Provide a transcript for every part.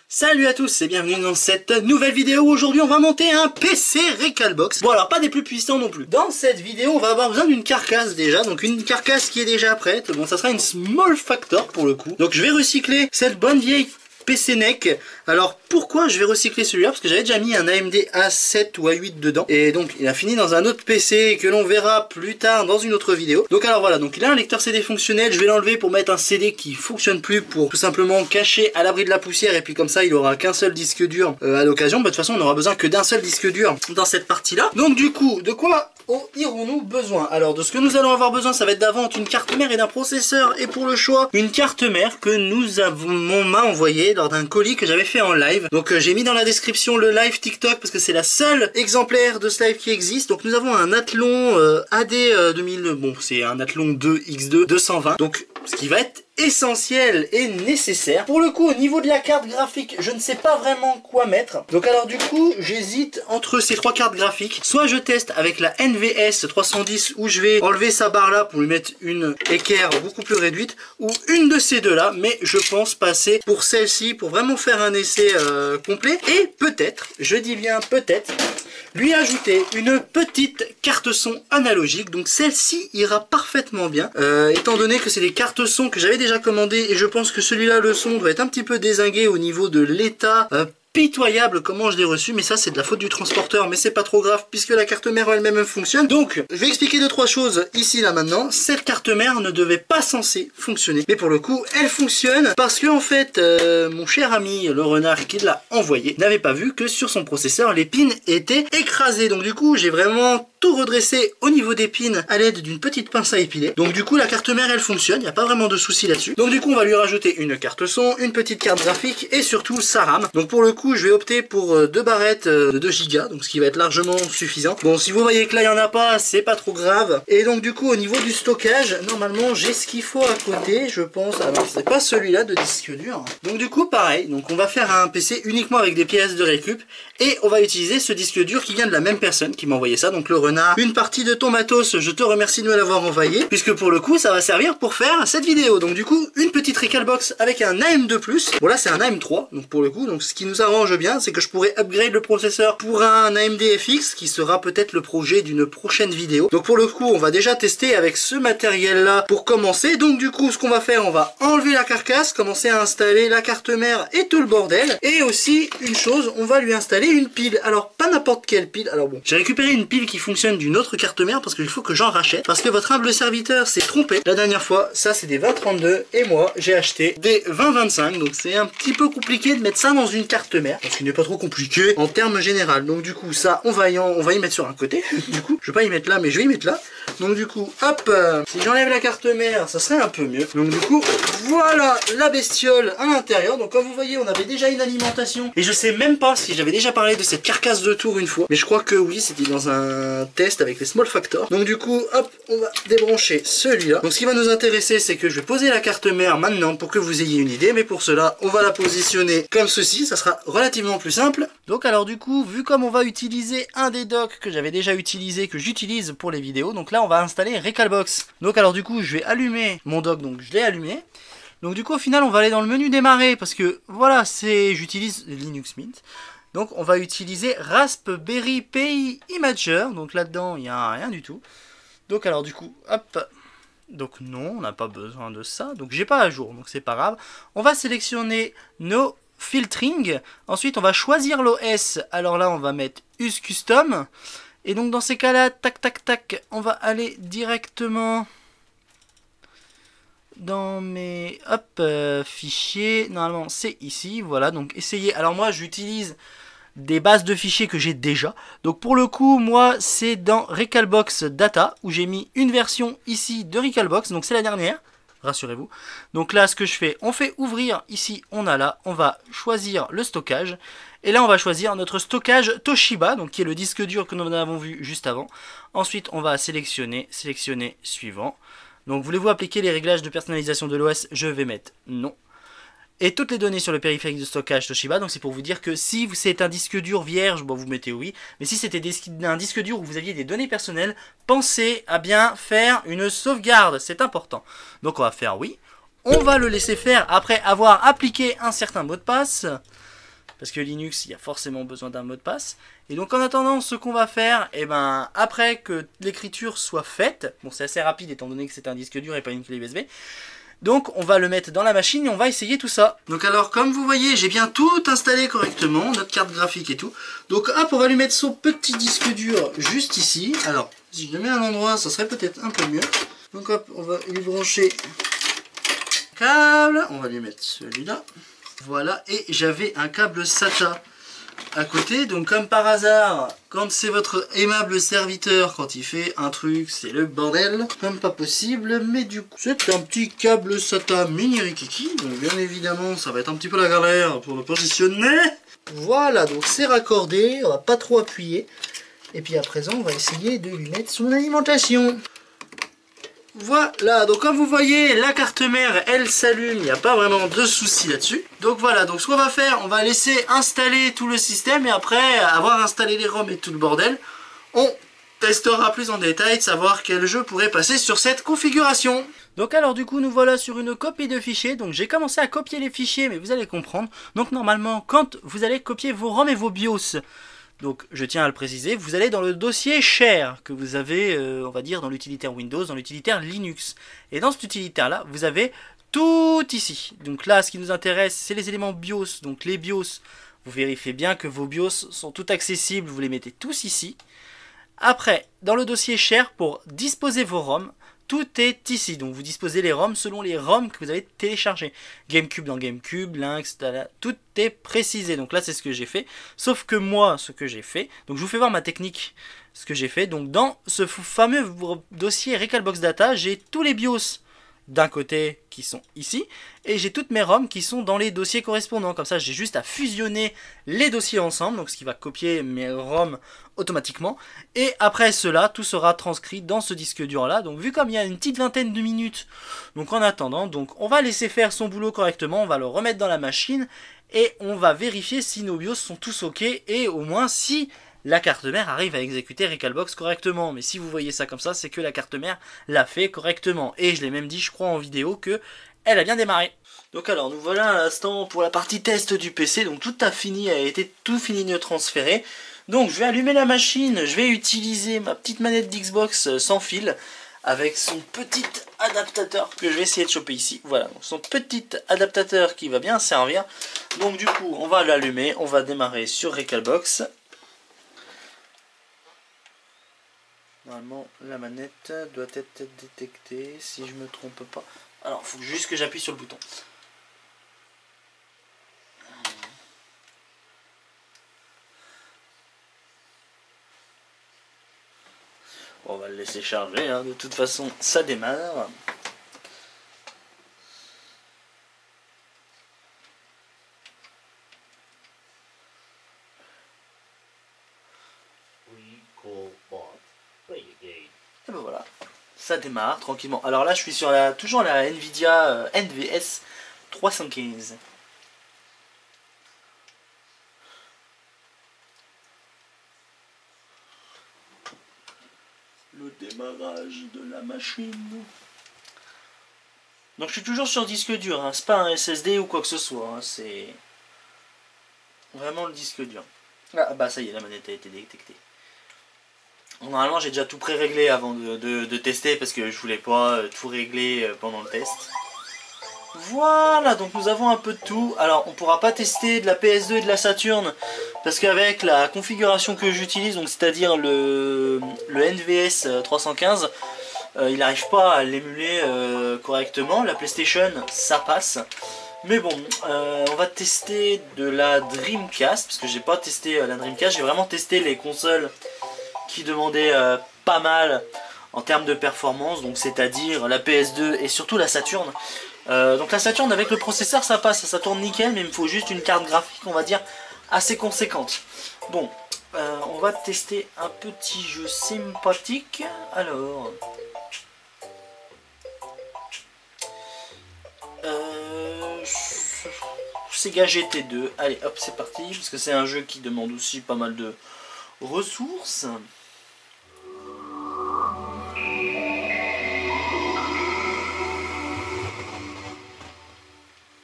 Salut à tous et bienvenue dans cette nouvelle vidéo. Aujourd'hui on va monter un PC Recalbox. Bon alors pas des plus puissants non plus. Dans cette vidéo on va avoir besoin d'une carcasse déjà. Donc une carcasse qui est déjà prête. Bon ça sera une Small Factor pour le coup. Donc je vais recycler cette bonne vieille PC NEC. Alors pourquoi je vais recycler celui-là? Parce que j'avais déjà mis un AMD A7 ou A8 dedans. Et donc il a fini dans un autre PC que l'on verra plus tard dans une autre vidéo. Donc alors voilà, donc il a un lecteur CD fonctionnel. Je vais l'enlever pour mettre un CD qui fonctionne plus, pour tout simplement cacher à l'abri de la poussière. Et puis comme ça il aura qu'un seul disque dur à l'occasion. Bah, de toute façon on aura besoin que d'un seul disque dur dans cette partie là. Donc du coup de quoi aurons-nous besoin? Alors de ce que nous allons avoir besoin, ça va être d'avant une carte mère et d'un processeur. Et pour le choix, une carte mère que on m'a envoyé lors d'un colis que j'avais fait en live. Donc j'ai mis dans la description le live TikTok parce que c'est la seule exemplaire de ce live qui existe. Donc nous avons un Athlon AD 2000, bon c'est un Athlon 2 X2 220. Donc ce qui va être essentiel et nécessaire. Pour le coup au niveau de la carte graphique, je ne sais pas vraiment quoi mettre. Donc alors du coup j'hésite entre ces trois cartes graphiques. Soit je teste avec la NVS 310 où je vais enlever sa barre là pour lui mettre une équerre beaucoup plus réduite, ou une de ces deux là, mais je pense passer pour celle-ci pour vraiment faire un essai complet. Et peut-être, je dis bien peut-être, lui ajouter une petite carte son analogique. Donc celle-ci ira parfaitement bien étant donné que c'est des cartes son que j'avais déjà commandé, et je pense que celui-là le son doit être un petit peu dézingué au niveau de l'état pitoyable comment je l'ai reçu, mais ça c'est de la faute du transporteur, mais c'est pas trop grave puisque la carte mère elle-même fonctionne. Donc je vais expliquer deux trois choses ici là maintenant. Cette carte mère ne devait pas censée fonctionner, mais pour le coup elle fonctionne parce que en fait mon cher ami le renard qui l'a envoyé n'avait pas vu que sur son processeur les pins étaient écrasés. Donc du coup j'ai vraiment tout redressé au niveau des pins à l'aide d'une petite pince à épiler. Donc du coup la carte mère elle fonctionne, il n'y a pas vraiment de souci là-dessus. Donc du coup on va lui rajouter une carte son, une petite carte graphique et surtout sa RAM. Donc pour le coup je vais opter pour 2 barrettes de 2 Go, donc ce qui va être largement suffisant. Bon si vous voyez que là il n'y en a pas, c'est pas trop grave. Et donc du coup au niveau du stockage, normalement j'ai ce qu'il faut à côté, je pense. Alors c'est pas celui-là de disque dur. Donc du coup pareil, donc on va faire un PC uniquement avec des pièces de récup. Et on va utiliser ce disque dur qui vient de la même personne qui m'a envoyé ça, donc le renard. Une partie de ton matos, je te remercie de me l'avoir envoyé, puisque pour le coup ça va servir pour faire cette vidéo. Donc du coup une petite Recalbox avec un AM2+. Bon là c'est un AM3, donc pour le coup, donc ce qui nous arrange bien, c'est que je pourrais upgrade le processeur pour un AMD FX, qui sera peut-être le projet d'une prochaine vidéo. Donc pour le coup on va déjà tester avec ce matériel là pour commencer. Donc du coup ce qu'on va faire, on va enlever la carcasse, commencer à installer la carte mère et tout le bordel. Et aussi une chose, on va lui installer une pile. Alors pas n'importe quelle pile, alors bon, j'ai récupéré une pile qui fonctionne d'une autre carte mère parce qu'il faut que j'en rachète, parce que votre humble serviteur s'est trompé la dernière fois. Ça c'est des 2032 et moi j'ai acheté des 2025, donc c'est un petit peu compliqué de mettre ça dans une carte mère, parce qu'il n'est pas trop compliqué en termes général. Donc du coup ça on va y mettre sur un côté. Du coup je vais pas y mettre là, mais je vais y mettre là. Donc du coup hop, si j'enlève la carte mère ça serait un peu mieux. Donc du coup voilà la bestiole à l'intérieur. Donc comme vous voyez on avait déjà une alimentation, et je sais même pas si j'avais déjà parlé de cette carcasse de tour une fois, mais je crois que oui, c'était dans un test avec les Small Factor. Donc du coup hop, on va débrancher celui-là. Donc ce qui va nous intéresser, c'est que je vais poser la carte mère maintenant pour que vous ayez une idée, mais pour cela on va la positionner comme ceci, ça sera relativement plus simple. Donc alors du coup, vu comme on va utiliser un des docks que j'avais déjà utilisé, que j'utilise pour les vidéos, donc là on va installer Recalbox. Donc alors du coup je vais allumer mon dock, donc je l'ai allumé. Donc du coup au final on va aller dans le menu démarrer, parce que voilà, j'utilise Linux Mint. Donc on va utiliser Raspberry Pi Imager. Donc là-dedans il n'y a rien du tout. Donc alors du coup hop, donc non, on n'a pas besoin de ça, donc j'ai pas à jour, donc c'est pas grave. On va sélectionner nos filtering, ensuite on va choisir l'OS. Alors là on va mettre US Custom, et donc dans ces cas là, tac tac tac, on va aller directement dans mes fichiers. Normalement c'est ici, voilà, donc essayez. Alors moi j'utilise des bases de fichiers que j'ai déjà, donc pour le coup moi c'est dans Recalbox Data où j'ai mis une version ici de Recalbox, donc c'est la dernière, rassurez-vous. Donc là ce que je fais, on fait ouvrir, ici on a là, on va choisir le stockage, et là on va choisir notre stockage Toshiba, donc qui est le disque dur que nous avons vu juste avant. Ensuite on va sélectionner suivant. Donc voulez-vous appliquer les réglages de personnalisation de l'OS? Je vais mettre non. Et toutes les données sur le périphérique de stockage Toshiba, donc c'est pour vous dire que si c'est un disque dur vierge, bon, vous mettez oui, mais si c'était un disque dur où vous aviez des données personnelles, pensez à bien faire une sauvegarde, c'est important. Donc on va faire oui, on va le laisser faire après avoir appliqué un certain mot de passe. parce que Linux, il y a forcément besoin d'un mot de passe. Et donc en attendant, ce qu'on va faire, et ben après que l'écriture soit faite, bon c'est assez rapide étant donné que c'est un disque dur et pas une clé USB, donc on va le mettre dans la machine et on va essayer tout ça. Donc alors comme vous voyez, j'ai bien tout installé correctement, notre carte graphique et tout. Donc hop, on va lui mettre son petit disque dur juste ici. Alors si je le mets à un endroit, ça serait peut-être un peu mieux. Donc hop, on va lui brancher le câble, on va lui mettre celui-là. Voilà, et j'avais un câble SATA à côté, donc comme par hasard, quand c'est votre aimable serviteur, quand il fait un truc, c'est le bordel, comme pas possible, mais du coup, c'est un petit câble SATA mini rikiki, donc bien évidemment, ça va être un petit peu la galère pour le positionner. Voilà, donc c'est raccordé, on va pas trop appuyer, et puis à présent, on va essayer de lui mettre son alimentation. Voilà, donc comme vous voyez, la carte mère, elle s'allume, il n'y a pas vraiment de souci là-dessus. Donc voilà, donc ce qu'on va faire, on va laisser installer tout le système et après avoir installé les ROM et tout le bordel, on testera plus en détail de savoir quel jeu pourrait passer sur cette configuration. Donc alors du coup nous voilà sur une copie de fichier, donc j'ai commencé à copier les fichiers mais vous allez comprendre. Donc normalement quand vous allez copier vos ROM et vos BIOS, donc je tiens à le préciser, vous allez dans le dossier share que vous avez, on va dire, dans l'utilitaire Windows, dans l'utilitaire Linux. Et dans cet utilitaire là, vous avez tout ici. Donc là, ce qui nous intéresse, c'est les éléments BIOS. Donc les BIOS, vous vérifiez bien que vos BIOS sont tout accessibles, vous les mettez tous ici. Après, dans le dossier share, pour disposer vos ROM, tout est ici, donc vous disposez les ROM selon les ROM que vous avez téléchargés. GameCube dans GameCube, Lynx, tout est précisé. Donc là c'est ce que j'ai fait. Sauf que moi, ce que j'ai fait, donc je vous fais voir ma technique, ce que j'ai fait. Donc dans ce fameux dossier Recalbox Data, j'ai tous les BIOS d'un côté qui sont ici, et j'ai toutes mes ROM qui sont dans les dossiers correspondants. Comme ça j'ai juste à fusionner les dossiers ensemble, donc ce qui va copier mes ROM automatiquement, et après cela tout sera transcrit dans ce disque dur là. Donc vu comme il y a une petite vingtaine de minutes, donc en attendant, donc on va laisser faire son boulot correctement, on va le remettre dans la machine et on va vérifier si nos BIOS sont tous ok, et au moins si la carte mère arrive à exécuter Recalbox correctement. Mais si vous voyez ça comme ça, c'est que la carte mère l'a fait correctement. Et je l'ai même dit, je crois, en vidéo, que elle a bien démarré. Donc alors, nous voilà à l'instant pour la partie test du PC. Donc tout a été tout fini de transférer. Donc je vais allumer la machine, je vais utiliser ma petite manette d'Xbox sans fil, avec son petit adaptateur que je vais essayer de choper ici. Voilà, donc son petit adaptateur qui va bien servir. Donc du coup, on va l'allumer, on va démarrer sur Recalbox. Normalement, la manette doit être détectée, si je me trompe pas. Alors, il faut juste que j'appuie sur le bouton. Bon, on va le laisser charger, hein. De toute façon, ça démarre. Et ben voilà, ça démarre tranquillement. Alors là je suis sur toujours la Nvidia NVS 315. Le démarrage de la machine. Donc je suis toujours sur disque dur, hein. C'est pas un SSD ou quoi que ce soit, hein. C'est vraiment le disque dur. Ah bah ça y est, la manette a été détectée. Normalement j'ai déjà tout pré-réglé avant de tester parce que je voulais pas tout régler pendant le test. Voilà, donc nous avons un peu de tout. Alors on pourra pas tester de la PS2 et de la Saturn parce qu'avec la configuration que j'utilise, donc c'est-à-dire le NVS 315, il n'arrive pas à l'émuler correctement. La PlayStation ça passe. Mais bon, on va tester de la Dreamcast parce que j'ai pas testé la Dreamcast, j'ai vraiment testé les consoles qui demandait pas mal en termes de performance, donc c'est-à-dire la PS2 et surtout la Saturn. Donc la Saturn avec le processeur ça passe, ça tourne nickel, mais il me faut juste une carte graphique on va dire assez conséquente. Bon, on va tester un petit jeu sympathique. Alors, Sega GT2, allez hop c'est parti, parce que c'est un jeu qui demande aussi pas mal de ressources.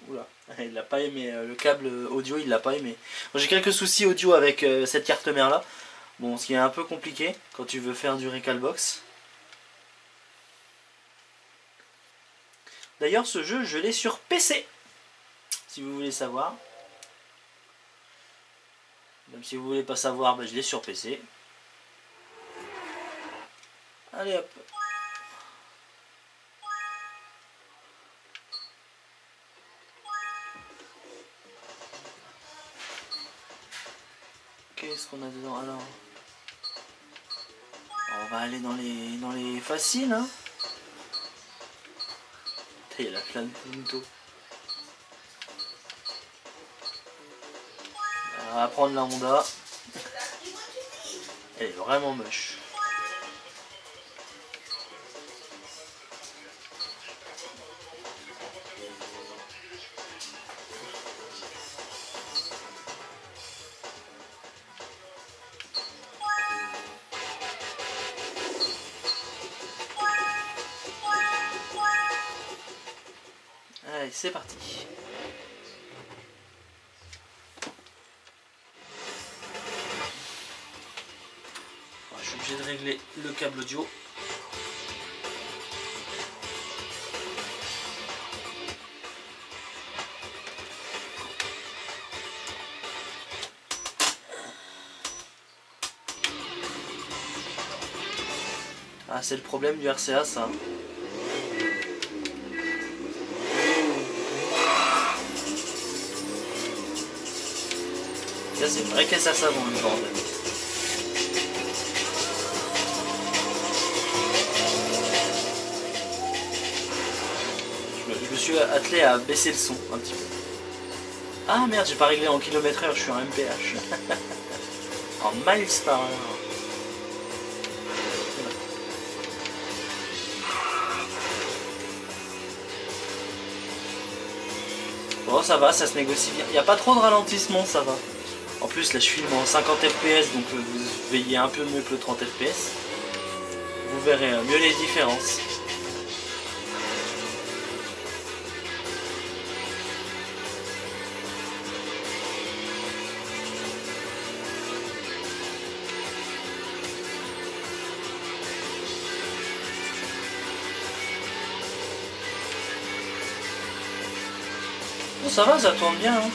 Oula, Il l'a pas aimé, le câble audio il l'a pas aimé. J'ai quelques soucis audio avec cette carte mère là. Bon, ce qui est un peu compliqué quand tu veux faire du Recalbox. D'ailleurs ce jeu je l'ai sur PC. Si vous voulez savoir. Même si vous voulez pas savoir, bah, je l'ai sur PC. Allez hop. Qu'est-ce qu'on a dedans alors? On va aller dans les faciles. Hein. Il y a la flamme Punto. On va prendre la Honda. Elle est vraiment moche. Allez, c'est parti. Je suis obligé de régler le câble audio. Ah, c'est le problème du RCA, ça. Ça, c'est une vraie caisse à savon, le bordel. Je me suis attelé à baisser le son un petit peu. Ah merde, j'ai pas réglé en km/h, je suis en MPH. En miles par heure. Bon, ça va, ça se négocie bien. Il n'y a pas trop de ralentissement, ça va. En plus, là, je filme en 50 fps, donc vous veillez un peu mieux que le 30 fps. Vous verrez mieux les différences. Bon, ça va, ça tourne bien. Hein.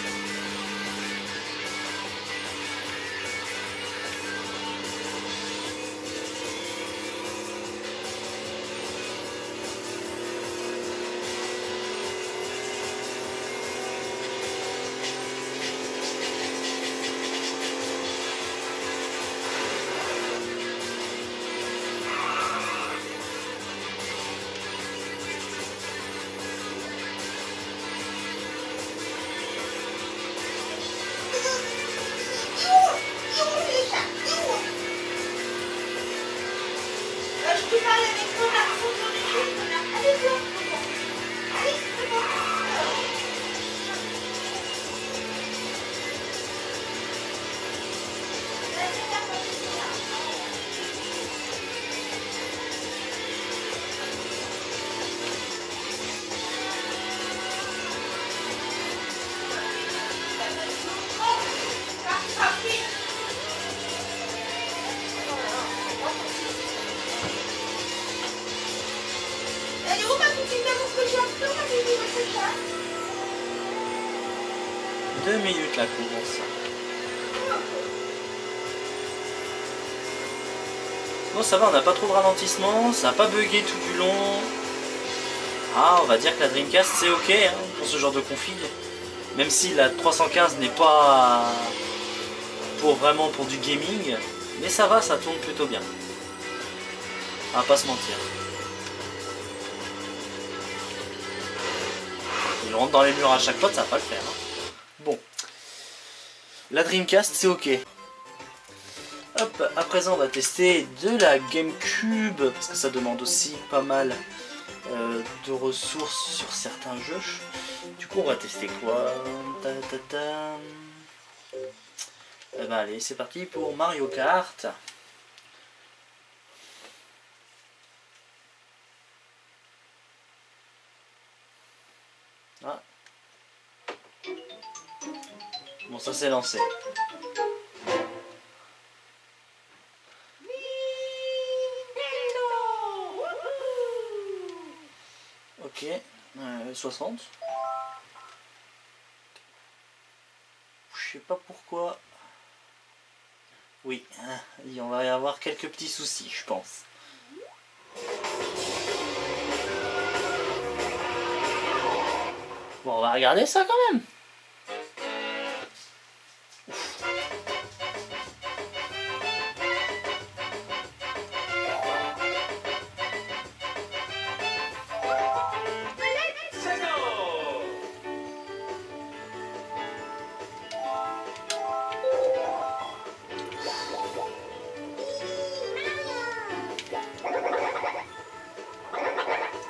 Deux minutes la course. Bon, ça va, on n'a pas trop de ralentissement, ça n'a pas bugué tout du long. Ah, on va dire que la Dreamcast c'est ok hein, pour ce genre de config. Même si la 315 n'est pas vraiment pour du gaming, mais ça va, ça tourne plutôt bien. On va pas se mentir. Il rentre dans les murs à chaque fois, ça va pas le faire. Hein. Bon. La Dreamcast, c'est ok. Hop, à présent, on va tester de la GameCube, parce que ça demande aussi pas mal de ressources sur certains jeux. Du coup, on va tester quoi? Eh ben, allez, c'est parti pour Mario Kart. Ah. Bon, ça s'est lancé. Ok, 60. Je sais pas pourquoi. Oui, on va y avoir quelques petits soucis, je pense. Bon, on va regarder ça quand même.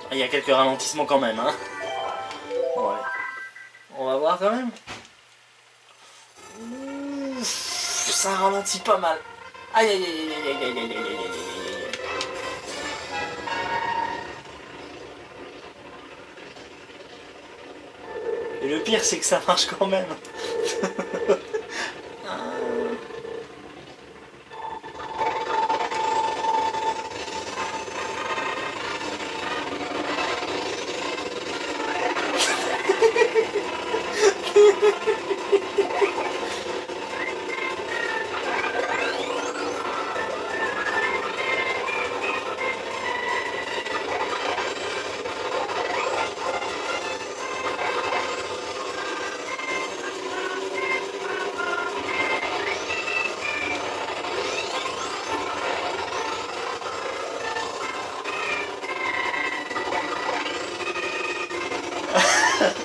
Il y a quelques ralentissements quand même, hein. Ouais. On va voir quand même. Ouh, ça ralentit pas mal. Aïe aïe aïe aïe aïe aïe aïe aïe aïe aïe aïe. Et le pire c'est que ça marche quand même.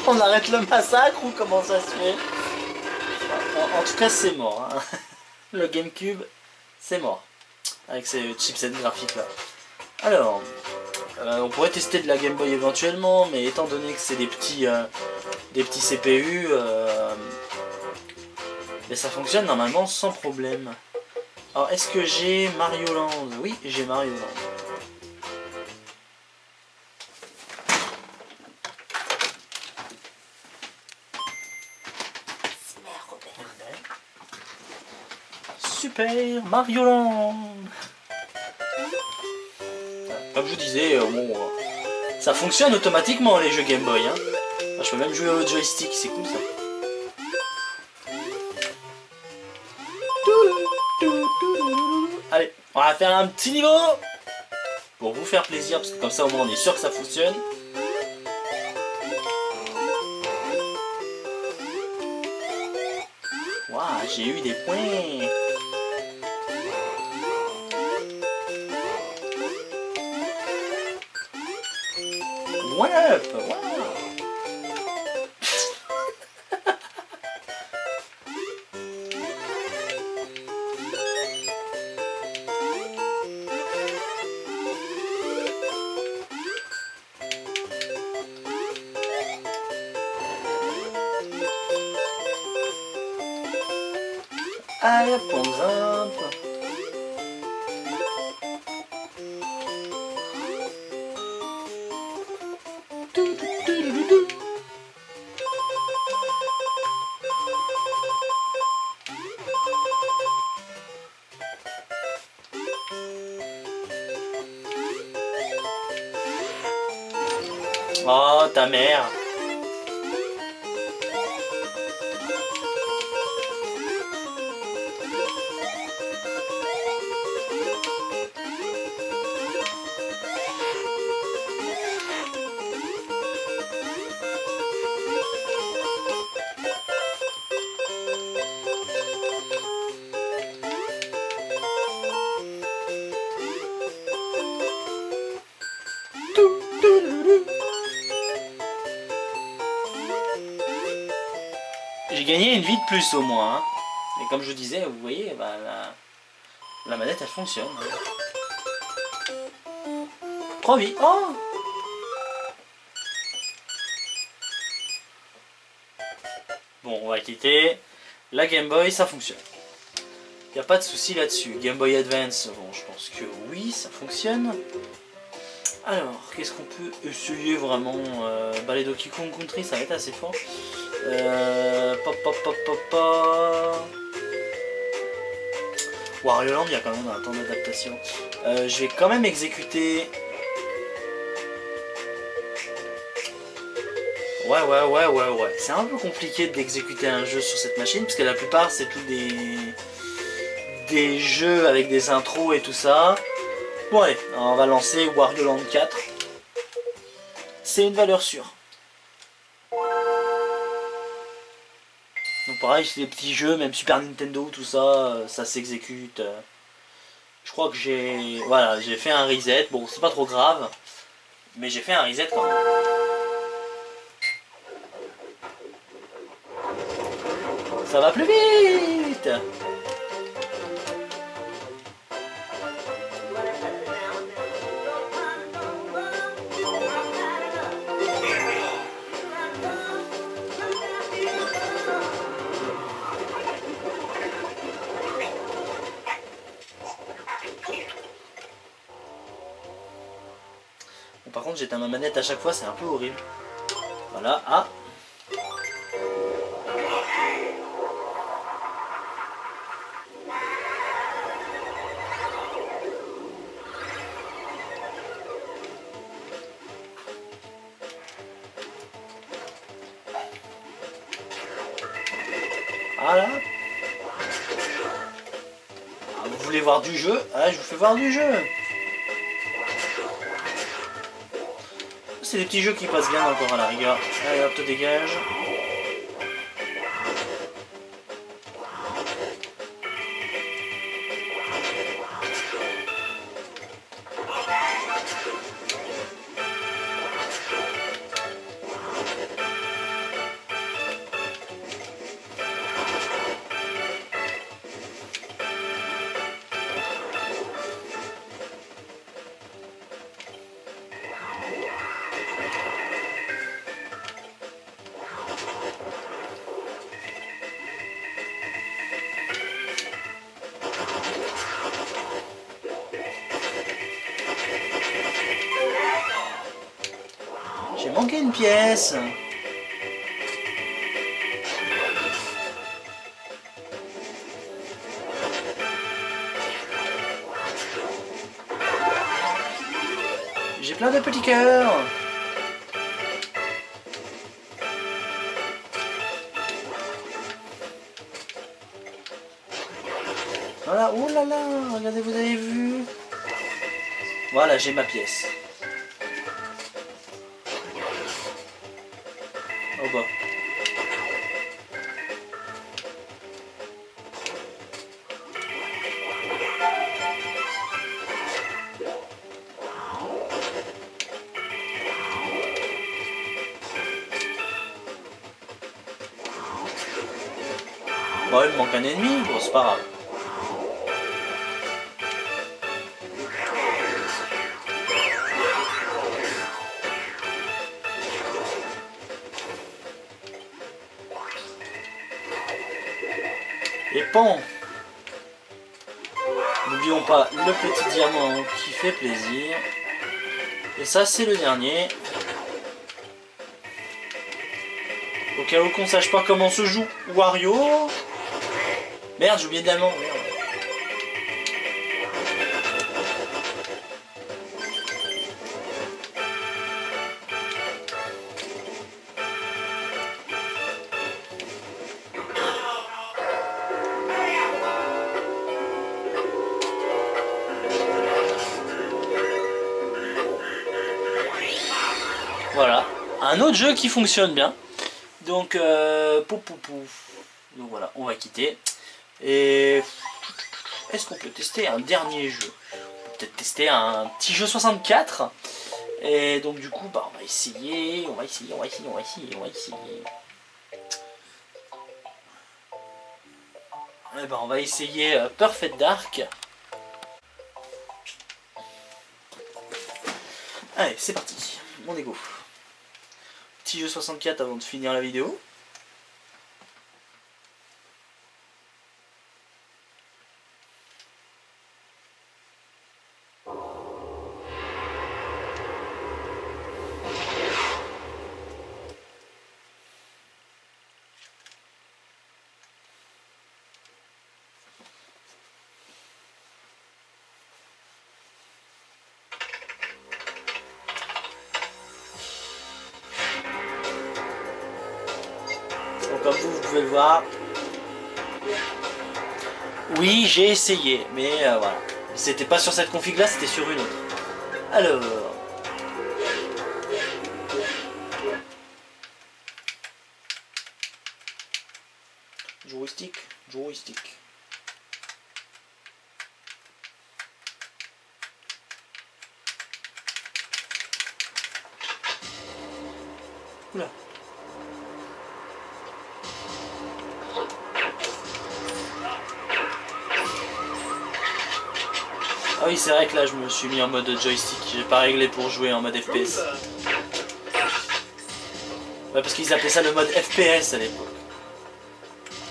On arrête le massacre ou comment ça se fait? En tout cas c'est mort, hein. Le GameCube c'est mort avec ces chipsets graphiques là. Alors on pourrait tester de la Game Boy éventuellement, mais étant donné que c'est des petits CPU, mais ça fonctionne normalement sans problème. Alors est-ce que j'ai Mario Land? Oui, j'ai Mario Land. Super Mario Land. Comme je vous disais, bon, ça fonctionne automatiquement les jeux Game Boy. Hein. Je peux même jouer au joystick, c'est cool ça. Allez, on va faire un petit niveau pour vous faire plaisir, parce que comme ça au moins on est sûr que ça fonctionne. Waouh, j'ai eu des points. One up, wow. Allez, on grimpe. Oh, ta mère. J'ai gagné une vie de plus au moins. Hein. Et comme je disais, vous voyez, bah, la manette elle fonctionne. 3 vies. Oh! Bon, on va quitter. La Game Boy, ça fonctionne. Il n'y a pas de souci là-dessus. Game Boy Advance, bon, je pense que oui, ça fonctionne. Alors, qu'est-ce qu'on peut essayer vraiment les Donkey Kong Country, ça va être assez fort. Wario Land, il y a quand même un temps d'adaptation. Je vais quand même exécuter... Ouais. C'est un peu compliqué d'exécuter un jeu sur cette machine, parce que la plupart, c'est tout des jeux avec des intros et tout ça. Ouais, on va lancer Wario Land 4. C'est une valeur sûre. Donc pareil, c'est des petits jeux, même Super Nintendo, tout ça, ça s'exécute. Je crois que j'ai... Voilà, j'ai fait un reset. Bon, c'est pas trop grave, mais j'ai fait un reset quand même. Ça va plus vite. Bon, par contre, j'éteins ma manette à chaque fois, c'est un peu horrible. Voilà, ah. Voilà. Ah, vous voulez voir du jeu? Ah, je vous fais voir du jeu. C'est des petits jeux qui passent bien encore à la rigueur. Allez hop, te dégage. J'ai manqué une pièce. J'ai plein de petits cœurs. Voilà, oh là là, regardez, vous avez vu? Voilà, j'ai ma pièce. Oh bah. Bon, il me manque un ennemi, bon, c'est pas grave. Et pan. N'oublions pas le petit diamant qui fait plaisir. Et ça, c'est le dernier. Au cas où qu'on sache pas comment se joue Wario. Merde, j'ai oublié le diamant. Merde. Voilà, un autre jeu qui fonctionne bien. Donc, donc voilà, on va quitter. Et est-ce qu'on peut tester un dernier jeu? On peut peut-être tester un petit jeu 64. Et donc du coup, bah, on va essayer. Et ben, on va essayer Perfect Dark. Allez, c'est parti. Mon ego. Petit jeu 64 avant de finir la vidéo. comme vous pouvez le voir. Oui, j'ai essayé, mais voilà. C'était pas sur cette config là, c'était sur une autre. Alors... joystick. Oula. Ah oui, c'est vrai que là je me suis mis en mode joystick, j'ai pas réglé pour jouer en mode FPS. Ouais, parce qu'ils appelaient ça le mode FPS à l'époque.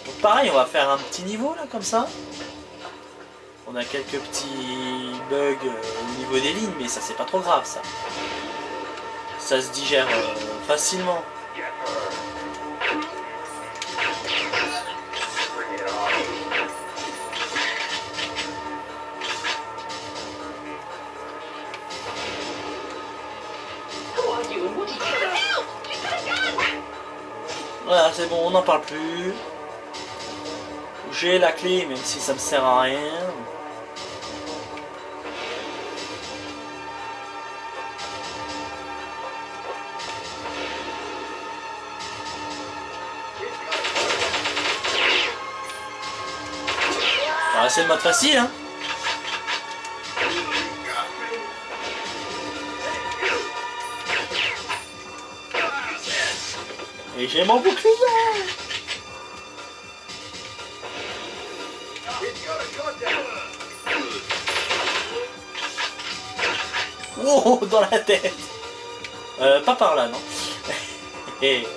Donc pareil, on va faire un petit niveau là comme ça. On a quelques petits bugs au niveau des lignes, mais ça c'est pas trop grave ça. Ça se digère facilement. Voilà, c'est bon, on n'en parle plus. J'ai la clé, même si ça me sert à rien. Voilà, c'est le mode facile, hein. Et j'ai mon bouclier. Oh, dans la tête. Pas par là, non. Et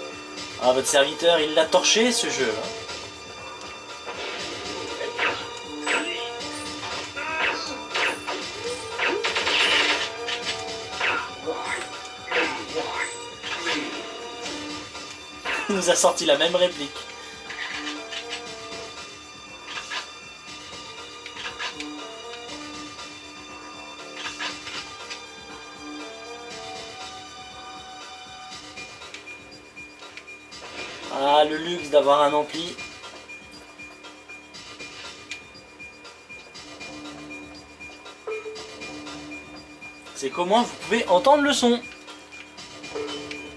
ah, votre serviteur, il l'a torché ce jeu. Hein. Il nous a sorti la même réplique. Ah, le luxe d'avoir un ampli. C'est comment vous pouvez entendre le son.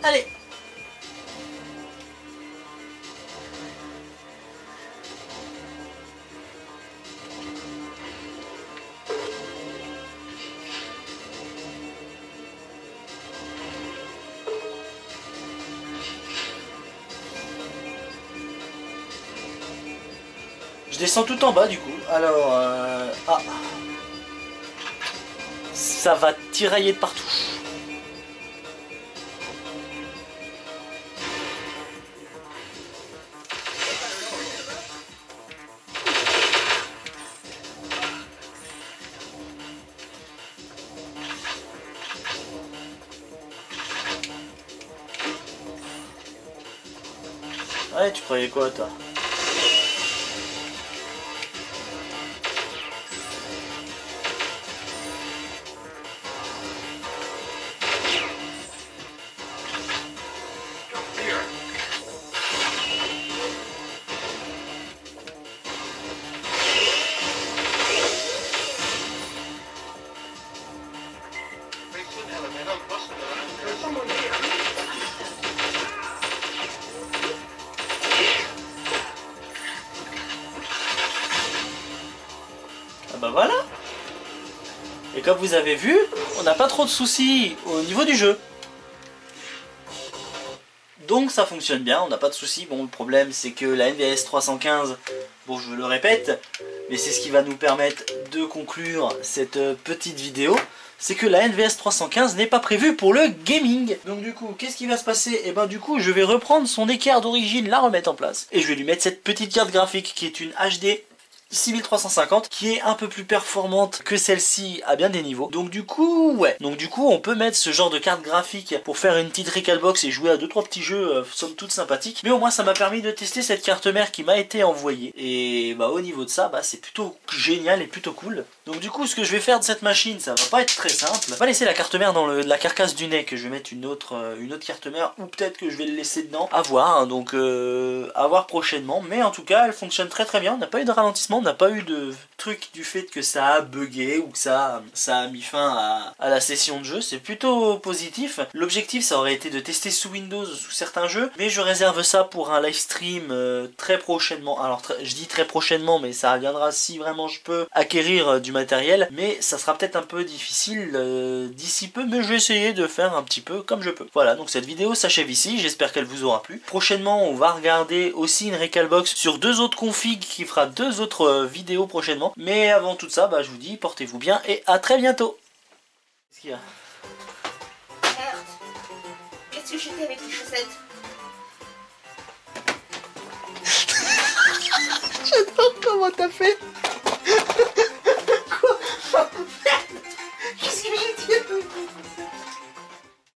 Allez. Je descends tout en bas du coup. Alors, ah, ça va tirailler de partout. Ouais, tu croyais quoi toi? Ah bah voilà. Et comme vous avez vu, on n'a pas trop de soucis au niveau du jeu. Donc ça fonctionne bien, on n'a pas de soucis. Bon, le problème c'est que la NVS 315, bon je le répète, mais c'est ce qui va nous permettre de conclure cette petite vidéo, c'est que la NVS 315 n'est pas prévue pour le gaming. Donc du coup, qu'est-ce qui va se passer? Et ben du coup, je vais reprendre son équerre d'origine, la remettre en place, et je vais lui mettre cette petite carte graphique qui est une HD 6350 qui est un peu plus performante que celle-ci à bien des niveaux. Donc du coup, ouais. Donc du coup, on peut mettre ce genre de carte graphique pour faire une petite Recalbox et jouer à 2-3 petits jeux somme toute sympathiques. Mais au moins, ça m'a permis de tester cette carte mère qui m'a été envoyée. Et bah au niveau de ça, bah c'est plutôt génial et plutôt cool. Donc du coup, ce que je vais faire de cette machine, ça va pas être très simple. Je vais pas laisser la carte mère dans la carcasse du nez, que je vais mettre une autre carte mère, ou peut-être que je vais le laisser dedans. À voir, hein, donc à voir prochainement. Mais en tout cas, elle fonctionne très très bien. On n'a pas eu de ralentissement, on n'a pas eu de truc du fait que ça a bugué ou que ça a mis fin à la session de jeu. C'est plutôt positif. L'objectif, ça aurait été de tester sous Windows, sous certains jeux, mais je réserve ça pour un live stream très prochainement. Alors je dis très prochainement, mais ça reviendra si vraiment je peux acquérir du matériel, mais ça sera peut-être un peu difficile d'ici peu, mais je vais essayer de faire un petit peu comme je peux. Voilà, donc cette vidéo s'achève ici, j'espère qu'elle vous aura plu. Prochainement, on va regarder aussi une Recalbox sur 2 autres configs qui fera 2 autres vidéos prochainement. Mais avant tout ça, bah, je vous dis, portez-vous bien et à très bientôt. Qu'est-ce qu'il y a? Merde. Qu'est-ce que j'ai fait avec les chaussettes? J'adore comment t'as fait. Quoi? Merde. Qu'est-ce que j'ai dit?